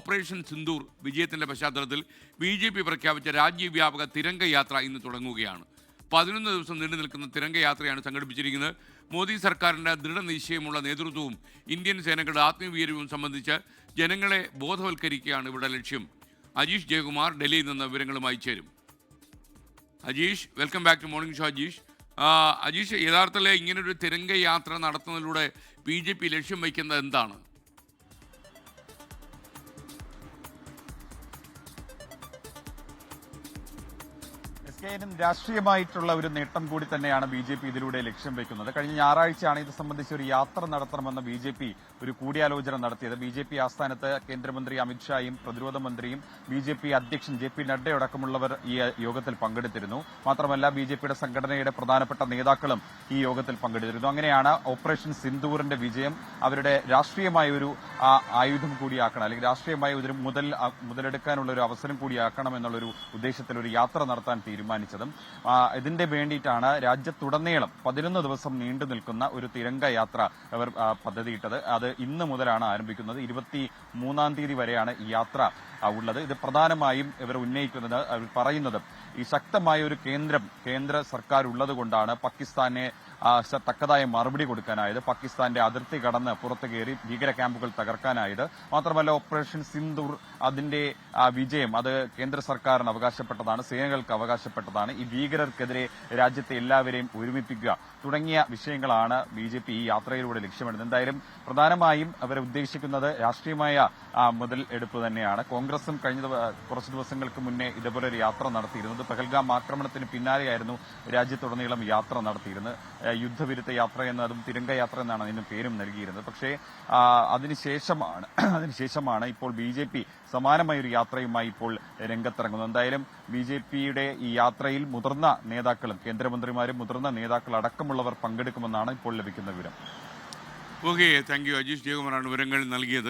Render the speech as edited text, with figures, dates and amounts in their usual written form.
Operation Sindoor വിജയത്തിന്റെ പശ്ചാത്തലത്തിൽ BJP പ്രഖ്യാപിച്ച രാജ്യവ്യാപക തിരംഗയാത്ര ഇന്ന് തുടങ്ങുകയാണ്. 11 ദിവസം നീണ്ടു നിൽക്കുന്ന തിരംഗയാത്രയാണ് സംഘടിപ്പിച്ചിരിക്കുന്നത്. മോദി സർക്കാരിന്റെ ദൃഢനിശ്ചയമുള്ള നേതൃത്വവും ഇന്ത്യൻ സേനകളുടെ ആത്മവീര്യവും സംബന്ധിച്ച് ജനങ്ങളെ ബോധവൽക്കരിക്കുകയാണ് ഇവിടെ ലക്ഷ്യം. അജീഷ് ജയകുമാർ ഡൽഹിയിൽ നിന്ന് വിവരങ്ങളുമായി ചേരും. Ajeesh, welcome back to morning show. Ajeesh, യഥാർത്ഥത്തിൽ ഇങ്ങനൊരു തിരംഗയാത്ര നടത്തുന്നതിലൂടെ BJP ലക്ഷ്യം വയ്ക്കുന്നത് എന്താണ്? രാഷ്ട്രീയമായിട്ടുള്ള ഒരു നേട്ടം കൂടി തന്നെയാണ് BJP ഇതിലൂടെ ലക്ഷ്യം വെക്കുന്നത്. കഴിഞ്ഞ ഞായറാഴ്ചയാണ് ഇത് സംബന്ധിച്ച് ഒരു യാത്ര നടത്തണമെന്ന് BJP ഒരു കൂടിയാലോചന നടത്തിയത്. BJP ആസ്ഥാനത്ത് കേന്ദ്രമന്ത്രി അമിത്ഷായും പ്രതിരോധ മന്ത്രിയും BJP അധ്യക്ഷൻ JP നഡ്ഡയടക്കമുള്ളവർ ഈ യോഗത്തിൽ പങ്കെടുത്തിരുന്നു. മാത്രമല്ല BJPയുടെ സംഘടനയുടെ പ്രധാനപ്പെട്ട നേതാക്കളും ഈ യോഗത്തിൽ പങ്കെടുത്തിരുന്നു. അങ്ങനെയാണ് ഓപ്പറേഷൻ സിന്ദൂറിന്റെ വിജയം അവരുടെ രാഷ്ട്രീയമായ ഒരു ആയുധം കൂടിയാക്കണം, അല്ലെങ്കിൽ രാഷ്ട്രീയമായ ഒരു മുതലെടുക്കാനുള്ള ഒരു അവസരം കൂടിയാക്കണം എന്നുള്ളൊരു ഉദ്ദേശത്തിൽ ഒരു യാത്ര നടത്താൻ തീരുമാനിച്ചതും. ഇതിന്റെ വേണ്ടിയിട്ടാണ് രാജ്യത്തുടനീളം 11 ദിവസം നീണ്ടു നിൽക്കുന്ന ഒരു തിരംഗ യാത്ര അവർ പദ്ധതിയിട്ടത്. അത് ഇന്ന് മുതലാണ് ആരംഭിക്കുന്നത്. 23-ാം തീയതി വരെയാണ് ഈ യാത്ര ഉള്ളത്. ഇത് പ്രധാനമായും ഇവർ ഉന്നയിക്കുന്നത്, അവർ പറയുന്നത്, ഈ ശക്തമായ ഒരു കേന്ദ്ര സർക്കാർ ഉള്ളത് കൊണ്ടാണ് പാകിസ്ഥാനെ തക്കതായ മറുപടി കൊടുക്കാനായത്, പാകിസ്ഥാന്റെ അതിർത്തി കടന്ന് പുറത്തു കയറി ഭീകര ക്യാമ്പുകൾ തകർക്കാനായത്. മാത്രമല്ല ഓപ്പറേഷൻ സിന്ദൂർ അതിന്റെ വിജയം അത് കേന്ദ്ര സർക്കാരിന് അവകാശപ്പെട്ടതാണ്, സേനകൾക്ക് അവകാശപ്പെട്ടതാണ്. ഈ ഭീകരർക്കെതിരെ രാജ്യത്തെ എല്ലാവരെയും ഒരുമിപ്പിക്കുക തുടങ്ങിയ വിഷയങ്ങളാണ് BJP ഈ യാത്രയിലൂടെ ലക്ഷ്യമിടുന്നത്. എന്തായാലും പ്രധാനമായും അവർ ഉദ്ദേശിക്കുന്നത് രാഷ്ട്രീയമായ മുതൽ എടുപ്പ് തന്നെയാണ്. കോൺഗ്രസും കഴിഞ്ഞ കുറച്ച് ദിവസങ്ങൾക്ക് മുന്നേ ഇതുപോലെ ഒരു യാത്ര നടത്തിയിരുന്നത്. പഹൽഗാം ആക്രമണത്തിന് പിന്നാലെയായിരുന്നു രാജ്യത്തുടനീളം യാത്ര നടത്തിയിരുന്നത്. യുദ്ധവിരുദ്ധ യാത്ര എന്നതും തിരംഗയാത്ര എന്നാണ് അതിന് പേരും നൽകിയിരുന്നത്. പക്ഷേ അതിനുശേഷമാണ് ഇപ്പോൾ BJP സമാനമായ ഒരു യാത്രയുമായി ഇപ്പോൾ രംഗത്തിറങ്ങുന്നത്. എന്തായാലും BJPയുടെ ഈ യാത്രയിൽ മുതിർന്ന നേതാക്കളും കേന്ദ്രമന്ത്രിമാരും മുതിർന്ന നേതാക്കൾ അടക്കമുള്ളവർ പങ്കെടുക്കുമെന്നാണ് ഇപ്പോൾ ലഭിക്കുന്ന വിവരം. Okay, thank you. അജീഷ് ജയകുമാറാണ് വിവരങ്ങൾ നൽകിയത്.